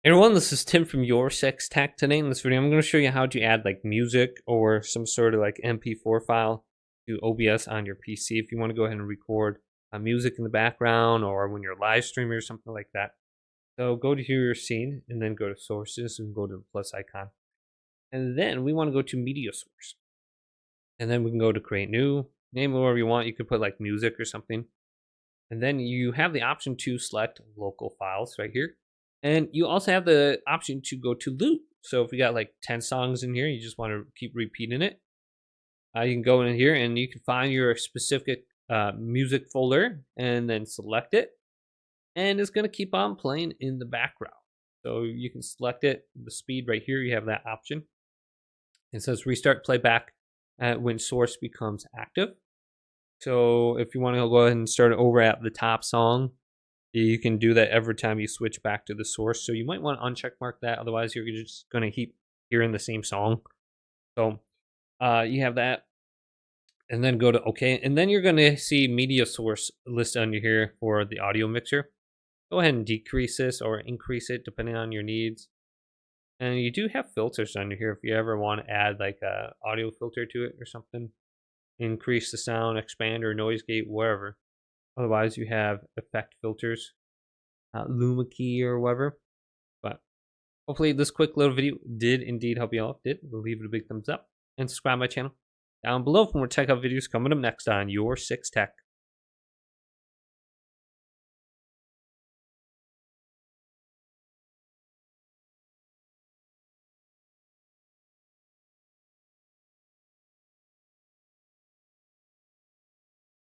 Hey everyone, this is Tim from Your Six Tech. Today in this video, I'm going to show you how to add like music or some sort of like MP4 file to OBS on your PC if you want to go ahead and record music in the background or when you're live streaming or something like that. So go to your scene and then go to sources and go to the plus icon. And then we want to go to media source. And then we can go to create new, name whatever you want. You could put like music or something. And then you have the option to select local files right here. And you also have the option to go to loop. So if you got like 10 songs in here, you just want to keep repeating it. You can go in here and you can find your specific music folder and then select it. And it's going to keep on playing in the background. So you can select it, the speed right here, you have that option. It says restart playback when source becomes active. So if you want to go ahead and start it over at the top song, you can do that every time you switch back to the source. So you might want to uncheck mark that. Otherwise, you're just going to keep hearing the same song. So you have that. And then go to OK. And then you're going to see media source listed under here for the audio mixer. Go ahead and decrease this or increase it depending on your needs. And you do have filters under here if you ever want to add like a audio filter to it or something. Increase the sound, expand or noise gate, wherever. Otherwise, you have effect filters, Luma key or whatever. But hopefully this quick little video did indeed help you out. If it did, leave it a big thumbs up and subscribe to my channel down below for more tech up videos coming up next on Your Six Tech.